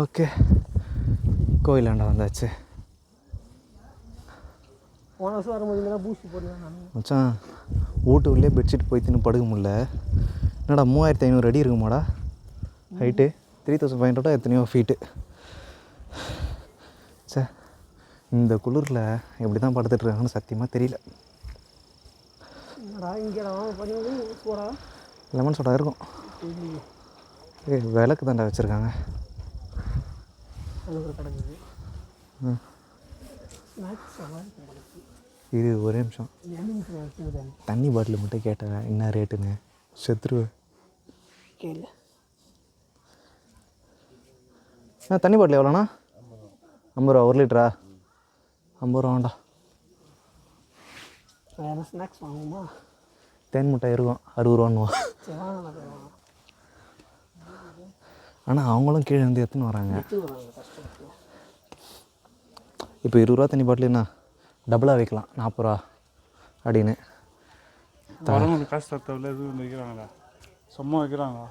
Okay, கோயிலாண்டா வந்தாச்சு. மச்சான் வீட்டுக்குள்ளே பெட்ஷீட் போய் தின்னு படுக்க முடியல. என்னடா 3500 அடி இருக்குமாடா ஹைட்டு? 3500 எத்தனையோ ஃபீட்டு. சே, இந்த குளிரில் எப்படி தான் படுத்துட்ருக்காங்கன்னு சத்தியமாக தெரியல. லெமன் சோடா இருக்கும். விளக்கு தாண்டா வச்சுருக்காங்க. இது ஒரே நிமிஷம், தண்ணி பாட்டில் மட்டும் கேட்டேன் என்ன ரேட்டுன்னு. செத்துருவேன். தண்ணி பாட்டில் எவ்வளோண்ணா? 50 ரூபா. 1 லிட்டரா? 50 ரூபா வேண்டா. ஸ்நாக்ஸ் வாங்குமா? தேன் மிட்டாய் இருக்கும், 60 ரூபான்னுவா. ஆனால் அவங்களும் கீழே வந்து எடுத்துன்னு வராங்க. இப்போ 20 ரூபா தண்ணி பாட்டில் என்ன டபுளாக வைக்கலாம், 40 ரூபா அப்படின்னு. காசு தரவில்லை, எதுவும் வைக்கிறாங்களா? சும்மா வைக்கிறாங்களா?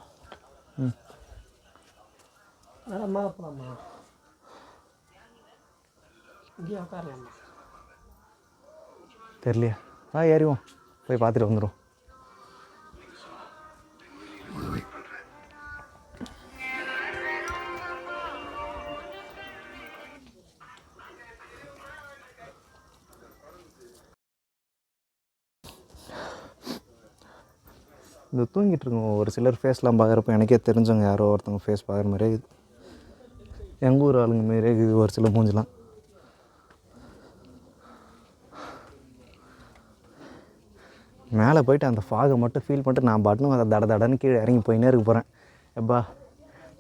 தெரியலையா? ஏறிவோம், போய் பார்த்துட்டு வந்துடும். இந்த தூங்கிட்டு இருக்கோம். ஒரு சிலர் ஃபேஸ்லாம் பார்க்குறப்ப எனக்கே தெரிஞ்சவங்க யாரோ ஒருத்தவங்க ஃபேஸ் பார்க்குற மாதிரியே இருக்குது. எங்கள் ஊர் ஆளுங்க மாரியே இருக்குது ஒரு சில மூஞ்செலாம். மேலே போய்ட்டு அந்த ஃபாகை மட்டும் ஃபீல் பண்ணிட்டு நான் பாட்டுன்னு அதை தட தடன்னு கீழே இறங்கி போயினே இருக்க போகிறேன். எப்பா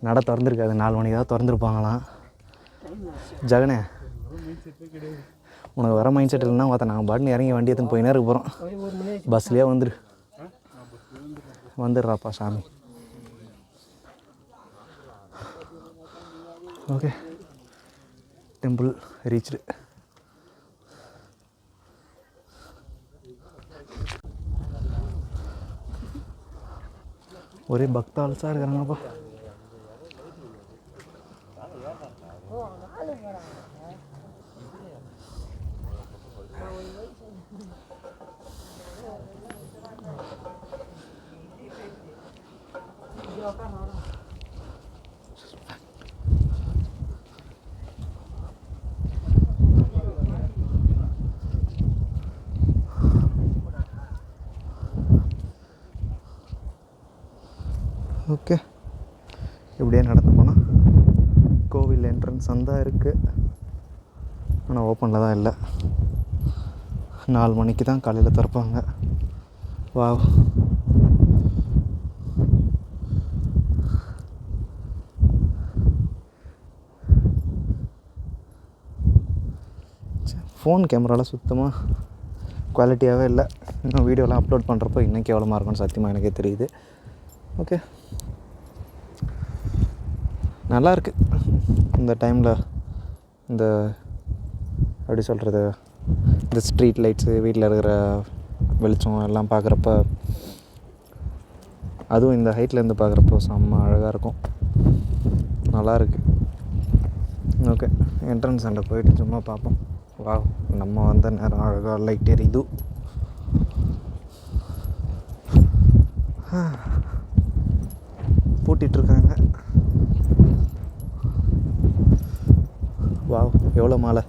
நட திறந்துருக்காது, 4 மணிக்கு தான் திறந்துருப்பாங்களாம். ஜெகனே, உனக்கு வர மைண்ட் செட் இல்லைன்னா ஒருத்த நாங்கள் பாட்டுன்னு இறங்கி வண்டி எடுத்துன்னு போயினே இருக்க போகிறோம். பஸ்லேயே வந்துடுறாப்பா சாமி. Okay, temple reached. ஒரே பக்தால்ஸாக இருக்கிறாங்கப்பா. ஓகே, இப்படியே நடந்து போனால் கோவில் என்ட்ரன்ஸ் தான் இருக்குது. ஆனால் ஓப்பனில் தான் இல்லை. 4 மணிக்கு தான் காலையில் திறப்பாங்க. வாவ், ஃபோன் கேமராவில் சுத்தமாக குவாலிட்டியாகவே இல்லை. இன்னும் வீடியோலாம் அப்லோட் பண்ணுறப்போ இன்னும் கேவலமாக இருக்கும்னு சத்தியமாக எனக்கே தெரியுது. ஓகே, நல்லாயிருக்கு. இந்த டைமில் இந்த எப்படி சொல்கிறது, இந்த ஸ்ட்ரீட் லைட்ஸு, வீட்டில் இருக்கிற வெளிச்சம் எல்லாம் பார்க்குறப்ப, அதுவும் இந்த ஹைட்லேருந்து பார்க்குறப்போ செம்ம அழகாக இருக்கும். நல்லாயிருக்கு. ஓகே, என்ட்ரன்ஸ் அண்டை போயிட்டு சும்மா பார்ப்போம். வா, நம்ம வந்த நேரம் அழகாக லைட் எரியுது. பூட்டிகிட்ருக்காங்க. வா, எவ்வளோ மாலை.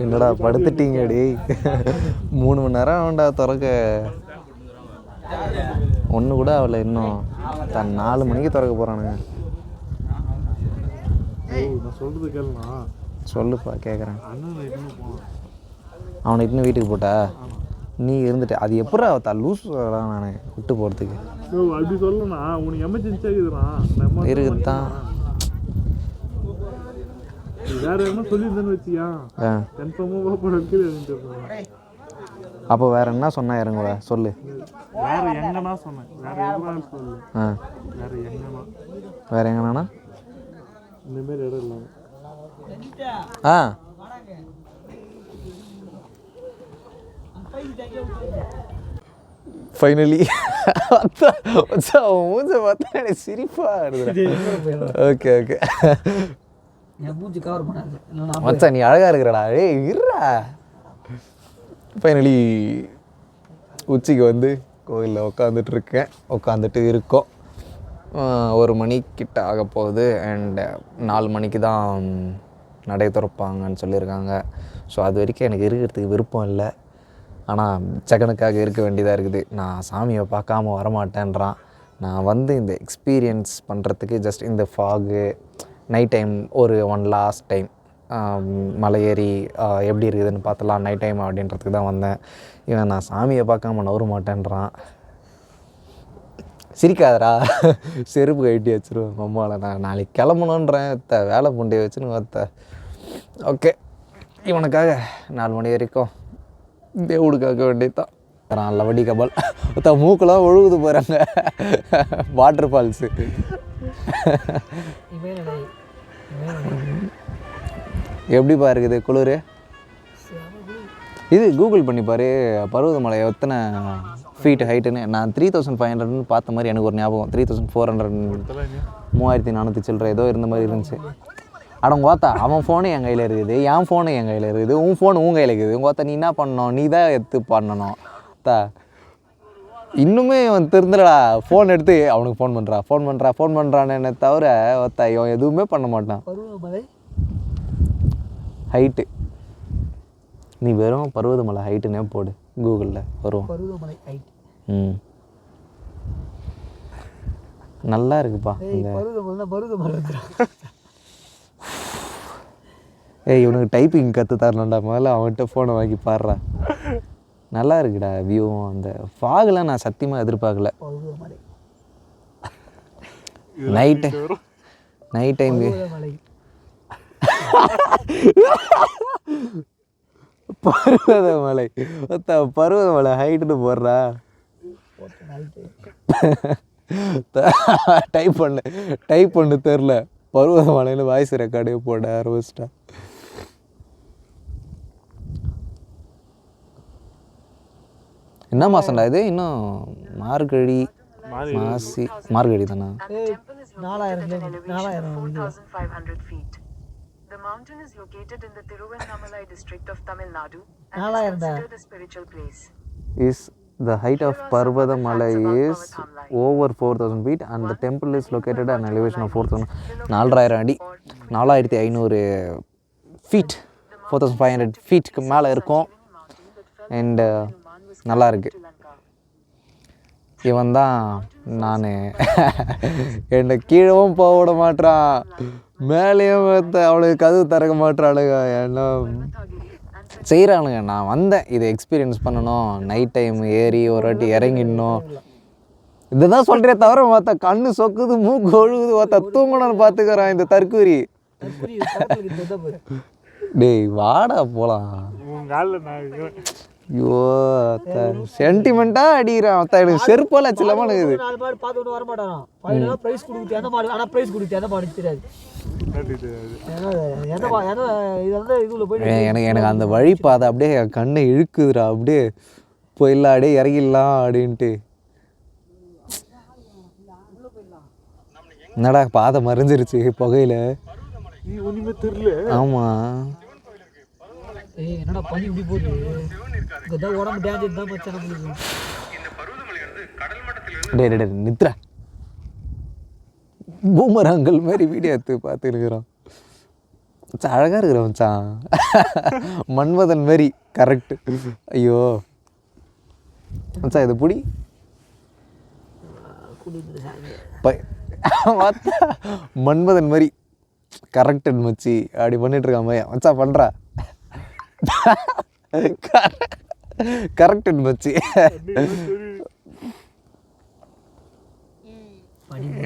என்னடா படுத்துட்டீங்க டி? 3 மணி நேரம் ஆகும்டா திறக்க. ஒன்று கூட ஆகலை இன்னும். 4 மணிக்கு திறக்க போகிறானுங்க. சொல்லுப்பா, கேட்குறேன். அவனை இட்டுன்னு வீட்டுக்கு போட்டா நீ இருந்துட்டு அது எப்படா லூஸ் நான் விட்டு போகிறதுக்கு அப்படி சொல்லணா? உனக்கு எமர்ஜென்சியாக இருக்குது தான். வேற என்ன சொல்லியிருந்தேன்னு வச்சியா, கன்ஃபார்மாக அப்போ வேறு என்ன சொன்னால் இறங்குவ சொல்லு. வேற எங்கன்னா சொன்னேன், வேற எங்கனாலும் சொல்லு. வேற எங்கன்னா வேறு எங்கண்ணா இந்த மாதிரி இடம் இல்லாம. ஃபைனலி மூஞ்ச பார்த்தா எனக்கு சிரிப்பாக இருக்குது. ஓகே ஓகே மச்சான் நீ அழகாக இருக்கிறடா. ஏய் இருடா. ஃபைனலி உச்சிக்கு வந்து கோயிலில் உட்காந்துட்டு இருக்கோம். 1 மணிக்கிட்ட ஆக போகுது. அண்ட் 4 மணிக்கு தான் நடை திறப்பாங்கன்னு சொல்லியிருக்காங்க. ஸோ அது வரைக்கும் எனக்கு இருக்கிறதுக்கு விருப்பம் இல்லை. ஆனால் ஜெகனுக்காக இருக்க வேண்டியதாக இருக்குது. நான் சாமியை பார்க்காம வரமாட்டேன்றான். நான் வந்து இந்த எக்ஸ்பீரியன்ஸ் பண்ணுறதுக்கு ஜஸ்ட் இந்த ஃபாகு நைட் டைம் ஒரு லாஸ்ட் டைம் மலை ஏறி எப்படி இருக்குதுன்னு பார்த்தலாம் நைட் டைம் அப்படின்றதுக்கு தான் வந்தேன். இவன் நான் சாமியை பார்க்காம நவர மாட்டேன்றான். சிரிக்காதரா, செருப்பு கட்டி வச்சுருவேன் அம்மாவில். நான் நாளைக்கு கிளம்பணுன்றேன். வேலை புண்டையை வச்சுன்னு பார்த்த. ஓகே இவனுக்காக 4 மணி வரைக்கும் தேவுடுக்காக்க வேண்டியதுதான். லவடி கபால் மூக்கெல்லாம் ஒழுகுது போகிறாங்க. Water falls. எப்படிப்பா இருக்குது குளிர்? இது கூகுள் பண்ணி பாரு பருவதமலை எத்தனை ஃபீட் ஹைட்டுன்னு. நான் 3500 பார்த்த மாதிரி எனக்கு ஒரு ஞாபகம். 3400 3400 சில்லற ஏதோ இருந்த மாதிரி இருந்துச்சு. அடம் கோத்தா அவன் ஃபோனு என் கையில் இருக்குது, என் ஃபோனு என் கையில் இருக்குது, உன் ஃபோனு உன் கையில் இருக்குது. கோத்தா நீ என்ன பண்ணணும்? நீ தான் எடுத்து பண்ணணும். இன்னுமே அவன் திருந்தலடா. ஃபோன் எடுத்து அவனுக்கு ஃபோன் பண்ணுறான்னு தவிர ஒத்தா இவன் எதுவுமே பண்ண மாட்டான். ஹைட்டு நீ வெறும் பருவதமலை ஹைட்டுன்னே போடு கூகுளில் வரும். பருவதமலை ஹைட். நல்லா இருக்குப்பா. ஏய் இவனுக்கு டைப்பிங் கற்று தரணும்டா. முதல்ல அவன்கிட்ட ஃபோனை வாங்கி பாடுறா. நல்லா இருக்குடா வியூவும். அந்த ஃபாகெலாம் நான் சத்தியமாக எதிர்பார்க்கல. நைட் டைம் பருவதமலை ஹைட்டுன்னு போடுறா. டைப் பண்ணு தெரில. பருவதமலைன்னு வாய்ஸ் ரெக்கார்டே போட ஆரம்பிச்சிட்டா. என்ன மாதம்டா இது? இன்னும் மார்கழி மார்கழி தானே. 4500 feet. The mountain is located in the Tiruvannamalai district of Tamil Nadu and is considered a spiritual place. The height of Parvadamalai is over 4000 feet and the temple is located at an elevation of 4000 அடி 4500 feet 4500 ஃபீட்டுக்கு மேலே இருக்கும். And நல்லா இருக்கு. இவன் தான் நான் என்னை கீழவும் போக விட மாட்டான், மேலேயும் அவனுக்கு கதவு திறக்க மாட்டானுங்க. என்ன செய்கிறானுங்க. நான் வந்தேன் இதை எக்ஸ்பீரியன்ஸ் பண்ணணும். நைட் டைம் ஏறி ஒரு வாட்டி இறங்கிடணும். இதுதான் சொல்கிறேன் தவிர பார்த்தா கண்ணு சொக்குது, மூக்கு ஒழுகுது, பார்த்தா தூங்கணும்னு பார்த்துக்கிறான் இந்த தற்கூரி. டேய் வாடா போகலாம். ஐயோ சென்டிமெண்ட்டாக அடிக்கிறான். எனக்கு செருப்பெல்லாம் சில்லமாக இருக்குது. எனக்கு அந்த வழி பாதை அப்படியே கண்ணை இழுக்குதுடா. அப்படியே போயிடலாம், அப்படியே இறங்கிடலாம் அப்படின்ட்டு. என்னடா பாதை மறைஞ்சிருச்சு புகையில. ஆமாம் என்னடா பனி இப்படி போகுது. உடம்பு டேஞ்சர் தான் மச்சான். நித்ரா பூமராங்கல் மாதிரி வீடியோ எடுத்து பார்த்துருக்குறோம். மச்சான் அழகாக இருக்கிற மச்சான். மன்மதன் மாதிரி கரெக்டு. ஐயோ மச்சான் இது புடி மன்மதன் மாதிரி கரெக்டு மச்சி. அப்படி பண்ணிட்டு இருக்கான் பையன். மச்சான் பண்ணுறா கரெக்டு மச்சி.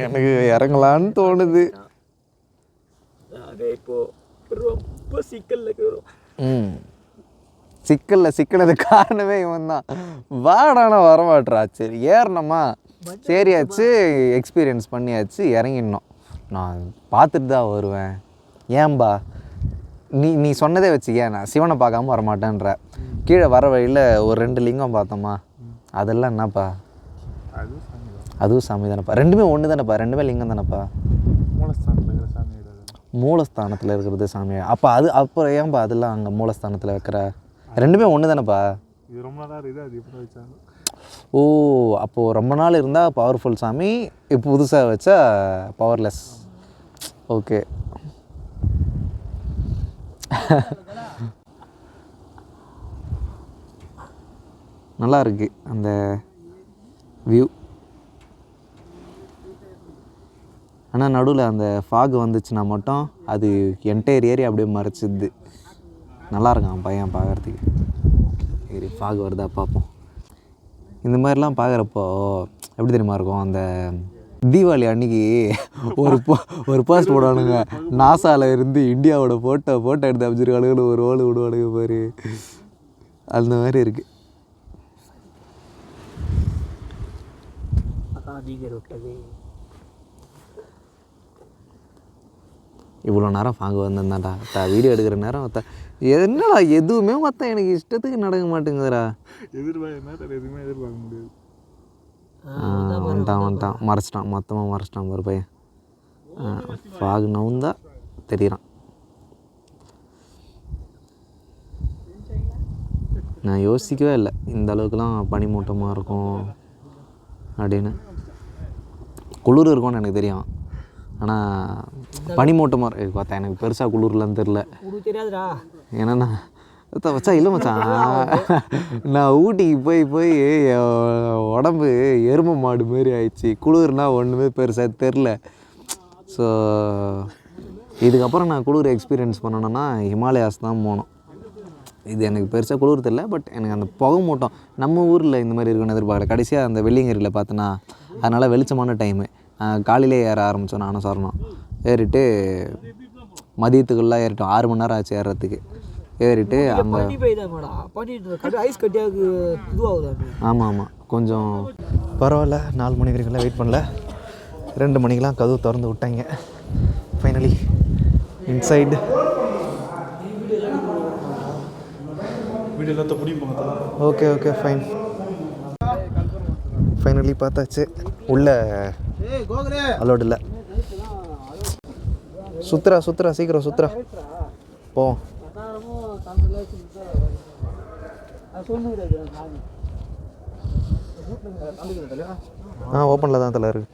எனக்கு இறங்கலான்னு தோணுது. இப்போ ரொம்ப சிக்கல்ல இருக்கிறோம். சிக்கலில் சிக்கினது காரணமே இவன் தான். வாடானா வரமாட்றா. சரி ஏறினம்மா, சரியாச்சு, எக்ஸ்பீரியன்ஸ் பண்ணியாச்சு, இறங்கிடணும். நான் பார்த்துட்டு தான் வருவேன். ஏன்பா நீ சொன்னதே வச்சுக்க, நான் சிவனை பார்க்காம வரமாட்டேன்ற. கீழே வர வழியில் ஒரு 2 லிங்கம் பார்த்தோம்மா, அதெல்லாம் என்னப்பா? அதுவும் சாமி தானேப்பா. ரெண்டுமே ஒன்று தானேப்பா, ரெண்டுமே லிங்கம் தானேப்பா. மூலஸ்தானத்தில் இருக்கிறது சாமி. அப்போ அப்புறம் ஏன்பா அதெல்லாம் அங்கே மூலஸ்தானத்தில் வைக்கிற? ரெண்டுமே ஒன்று தானேப்பா. ஓ, அப்போது ரொம்ப நாள் இருந்தால் பவர்ஃபுல் சாமி, இப்போ புதுசாக வச்சா பவர்லெஸ். ஓகே. நல்லா இருக்கு அந்த வியூ. ஆனால் நடுவில் அந்த ஃபாக் வந்துச்சுன்னா மட்டும் அது என்டையர் ஏரியா அப்படியே மறைச்சிது. நல்லா இருக்கான் பையன் பார்க்குறதுக்கு. சரி, ஃபாக் வருதா பார்ப்போம். இந்த மாதிரிலாம் பார்க்குறப்போ எப்படி தெரியுமா இருக்கும்? அந்த தீபாவளி அன்றைக்கி ஒரு போஸ்ட் போடுவானுங்க, நாசாவில் இருந்து இந்தியாவோட ஃபோட்டோ எடுத்து அமைச்சிருக்கானுங்கன்னு ஒரு ஓடு விடுவானுங்க பாரு. அந்த மாதிரி இருக்குது. இவ்வளோ நேரம் ஃபாங்கு வந்திருந்தாண்டா வீடியோ எடுக்கிற நேரம் என்னடா எதுவுமே மற்ற எனக்கு இஷ்டத்துக்கு நடக்க மாட்டேங்குதுடா. எதுவுமே எதிர்பார்க்க முடியாது. வந்துட்டான் மறைச்சிட்டான், மொத்தமாக மறைச்சிட்டான் ஒரு பையன். ஃபாக் நவுந்தா தெரியுறான். நான் யோசிக்கவே இல்லை இந்த அளவுக்குலாம் பனிமூட்டமாக இருக்கும் அப்படின்னு. குளிர் இருக்கும்னு எனக்கு தெரியும், ஆனால் பனிமூட்டமாக இருக்கு பார்த்தா எனக்கு பெருசாக குளிர்லாம் தெரில. ஏன்னா வச்சா இல்லை மச்சான், நான் ஊட்டிக்கு போய் உடம்பு எருமை மாடு மாரி ஆயிடுச்சு. குளிர்னால் ஒன்றுமே பெருசாக தெரில. ஸோ இதுக்கப்புறம் நான் குளிர் எக்ஸ்பீரியன்ஸ் பண்ணணுன்னா ஹிமாலயாஸ் தான் போகணும். இது எனக்கு பெருசாக குளிர் தெரில, பட் எனக்கு அந்த புகை மூட்டம் நம்ம ஊரில் இந்த மாதிரி இருக்குன்னு எதிர்பார்க்கல. கடைசியாக அந்த வெள்ளியங்கிரியில் பார்த்தோன்னா அதனால் வெளிச்சமான டைமு. காலையிலே ஏற ஆரம்பித்தோம் நானும் சொல்லணும். ஏறிட்டு மதியத்துக்குள்ளே ஏறிட்டோம். 6 மணி நேரம் ஆச்சு ஏறுறதுக்கு. ஏறிட்டு அங்கே ஆமாம் கொஞ்சம் பரவாயில்ல. 4 மணி வரைக்கும்லாம் வெயிட் பண்ணல. 2 மணிக்கெலாம் கதவு திறந்து விட்டாங்க. Finally inside. Okay fine. Finally பார்த்தாச்சு. உள்ள அலோடு இல்லை. சுத்துறா சீக்கிரம் சுத்துறா போ. ஓப்பனில் தான் தலை இருக்கு.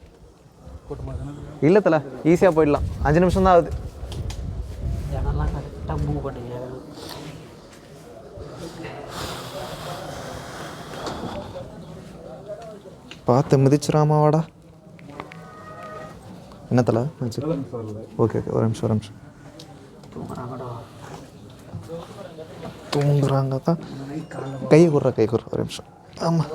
இல்லை தலை, ஈஸியாக போயிடலாம். 5 நிமிஷம் தான் ஆகுது. பார்த்து மிதிச்சிராமாவாடா. என்ன தலை? ஓகே ஒரு நிமிஷம். தூங்குறாங்க தான். கை குடுற ஒரு நிமிஷம். ஆமாம்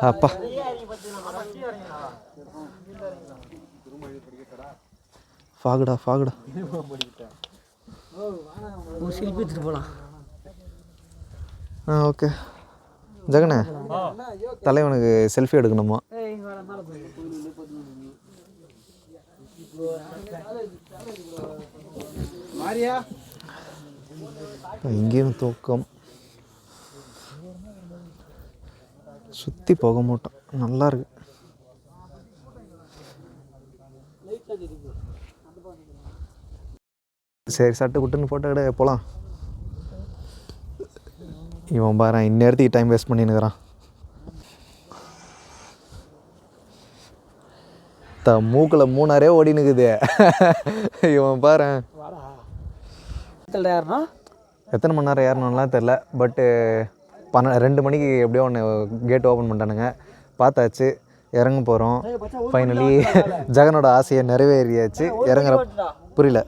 அப்பா ஃபாகுடா ஓகே. ஜெகனே, தலைவனுக்கு செல்ஃபி எடுக்கணுமா? இங்கேயும் தூக்கம். சுற்றி போக மாட்டோம். நல்லா இருக்கு. சரி, சட்டு குட்டுன்னு ஃபோட்டோ எடு, போகலாம். இவன் பாரு இந்நேரத்துக்கு டைம் வேஸ்ட் பண்ணின்னுக்கிறான். மூக்கில் 3 ஓடினுக்குது. இவன் பாரு எத்தனை மணி நேரம் ஏறணும்லாம் தெரில. பட்டு 2 மணிக்கு எப்படியோ ஒன்று கேட் ஓப்பன் பண்ணிட்டானுங்க. பார்த்தாச்சு, இறங்க போகிறோம். ஃபைனலி ஜெகனோட ஆசையை நிறைவேறியாச்சு. இறங்குற புரியல.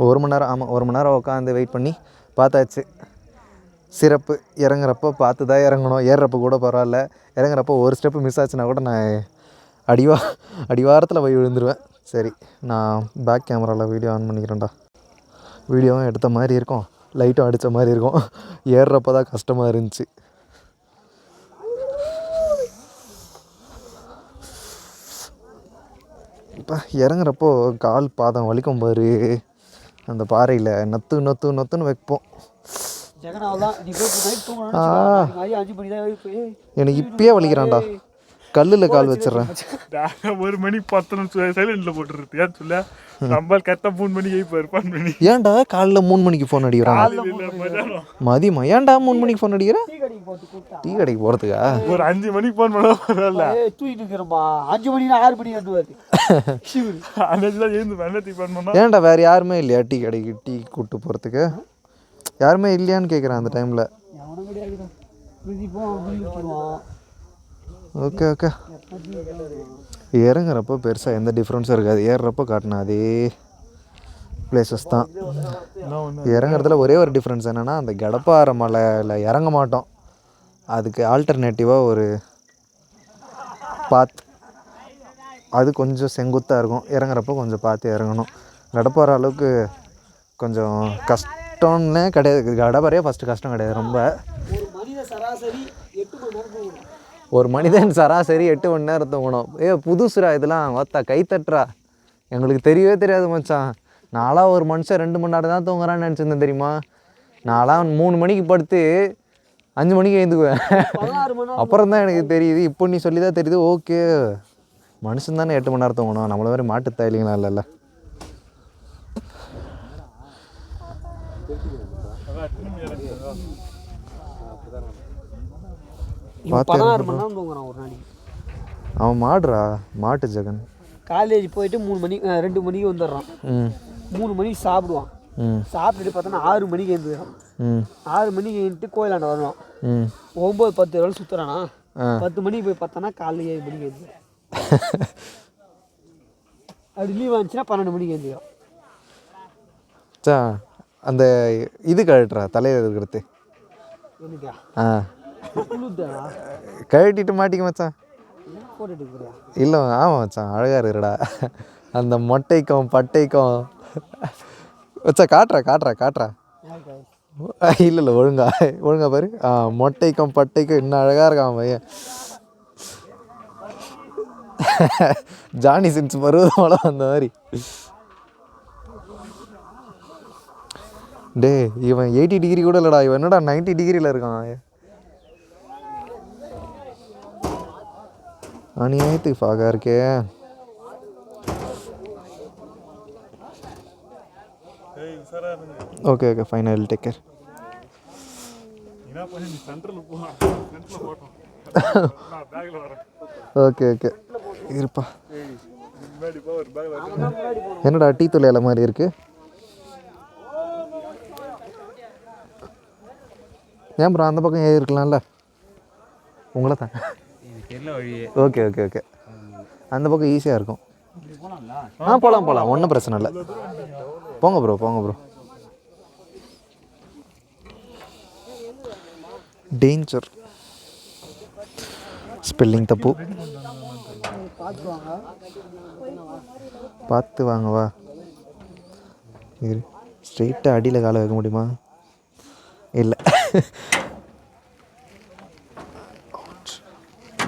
1 மணி நேரம், ஆமாம் 1 மணி நேரம் உட்காந்து வெயிட் பண்ணி பார்த்தாச்சு. சிறப்பு. இறங்குறப்போ பார்த்து தான் இறங்கணும். ஏறுறப்போ கூட பரவாயில்ல, இறங்குறப்போ ஒரு ஸ்டெப்பு மிஸ் ஆச்சுன்னா கூட நான் அடிவாரத்தில் போய் விழுந்துருவேன். சரி, நான் பேக் கேமராவில் வீடியோ ஆன் பண்ணிக்கிறேன்டா. வீடியோவும் எடுத்த மாதிரி இருக்கும், லைட்டும் அடித்த மாதிரி இருக்கும். ஏறுறப்போ தான் கஷ்டமாக இருந்துச்சு. இப்போ இறங்குறப்போ கால் பாதம் வலிக்கும் பாரு. அந்த பாறையில் நொத்துன்னு வைப்போம். எனக்கு இப்பயே வலிக்கிறான்டா. கல்லில் கால் வச்சிட்றேன். 1 மணி 10 நிமிஷம் சைலண்டில் போட்டுருது. ஏன் சொல்ல நம்ம கரெக்டாக 3 மணிக்கு போய் 10 மணி. ஏன்டா காலைல 3 மணிக்கு ஃபோன் அடிக்கிறான்? மதியமா? ஏன்டா 3 மணிக்கு ஃபோன் அடிக்கிறேன்? டீ கடைக்கு போகிறதுக்கா? ஒரு 5 மணிக்கு ஃபோன் பண்ண பரவாயில்ல. 5 மணி 6 மணி அன்னைக்குலாம் எழுந்து வெள்ளத்துக்கு ஃபோன் பண்ணோம். ஏன்டா வேறு யாருமே இல்லையா டீ கடைக்கு டீ கூப்பிட்டு போகிறதுக்கு? யாருமே இல்லையான்னு கேட்குறேன் அந்த டைமில். Okay okay. இறங்குறப்போ பெருசாக எந்த டிஃப்ரென்ஸும் இருக்காது. ஏறுறப்போ காட்டினா அதே பிளேசஸ் தான். இறங்குறதுல ஒரே ஒரு டிஃப்ரென்ஸ் என்னென்னா, அந்த கடப்பாறை மலையில் இறங்க மாட்டோம். அதுக்கு ஆல்டர்னேட்டிவாக ஒரு பாத், அது கொஞ்சம் செங்குத்தாக இருக்கும். இறங்குறப்போ கொஞ்சம் பார்த்து இறங்கணும். கடப்பாறை அளவுக்கு கொஞ்சம் கஷ்டம்னே கிடையாது. கடப்பாறையே ஃபஸ்ட்டு கஷ்டம் கிடையாது ரொம்ப. ஒரு மனிதன் சராசரி 8 மணி நேரம் தூங்கணும். புதுசுரா இதெல்லாம் வாத்தா கை தட்டுறா. எங்களுக்கு தெரியவே தெரியாது மச்சான். நான்லாம் ஒரு மனுஷன் 2 மணி நேரம் தான் தூங்குறான்னு நினச்சிருந்தேன் தெரியுமா. நான்லாம் 3 மணிக்கு படுத்து 5 மணிக்கு எழுந்துக்குவேன். அப்புறம் தான் எனக்கு தெரியுது. இப்போ நீ சொல்லி தான் தெரியுது. ஓகே, மனுஷன் தானே 8 மணி நேரம் தூங்கணும். நம்மள மாதிரி மாட்டுத்தாயிலிங்களா இல்லைல்ல. அவன் மாடுறா, மாட்டு ஜெகன். காலேஜ் போயிட்டு 3 மணி 2 மணிக்கு வந்துடுறான். 3 மணிக்கு சாப்பிடுவான். சாப்பிட்டுட்டு பார்த்தோன்னா 6 மணிக்கு எழுந்துக்கிறான். 6 மணிக்கு எழுந்துட்டு கோயிலாண்ட வருவான். 9-10 வேலை சுற்றுறானா. 10 மணிக்கு போய் பார்த்தோன்னா காலையில் 7 மணிக்கு எழுந்துக்கிறான். அப்படி லீவ் வந்துச்சுன்னா 12 மணிக்கு எழுந்துக்கிறான். சா அந்த இது கழட்டுறா தலையில் இருக்கிறது. கழட்டிட்டு மாட்டிக்க மச்சான். இல்லை, ஆமாம் மச்சான், அழகாக இருக்குடா. அந்த மொட்டைக்கும் பட்டைக்கும் வச்சா காட்டுறா. இல்லை ஒழுங்கா பாரு. மொட்டைக்கும் பட்டைக்கும் இன்னும் அழகாக இருக்கான் பையன். ஜானி சின்ஸ் பருவம் அந்த மாதிரி. டே, இவன் 80 டிகிரி கூட இல்லைடா. இவன் என்னடா 90 டிகிரியில் இருக்கான். அநியாயத்துக்கு ஃபாகா இருக்கே. Okay fine, I will take care. Okay இருப்பா. என்னடா டீ தூள் இலை மாதிரி இருக்கு? ஏன் ப்ரோ அந்த பக்கம் ஏறி இருக்கலாம்ல? உங்களை தான். ஓகே அந்த பக்கம் ஈஸியாக இருக்கும். போகலாம், ஒன்றும் பிரச்சனை இல்லை. போங்க ப்ரோ. டேஞ்சர். ஸ்பெல்லிங் தப்பு. பார்த்து வாங்கவா. ஸ்ட்ரெயிட்டாக அடியில் காலை வைக்க முடியுமா? இல்லை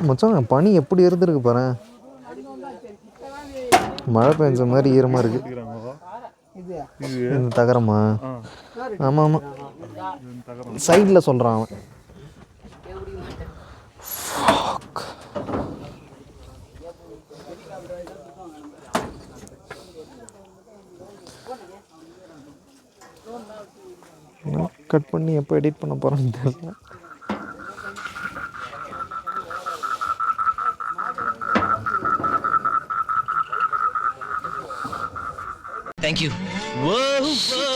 மச்சான், பனி எப்படி இருந்திருக்கு பாரு. மழை பெஞ்ச மாதிரி ஈரமாக இருக்கு. இந்த தகரமா? ஆமாம் சைடில் சொல்கிறான் அவன். கட் பண்ணி எப்போ எடிட் பண்ண போகிறேன்னு தெரியல. Thank you. Whoa, whoa.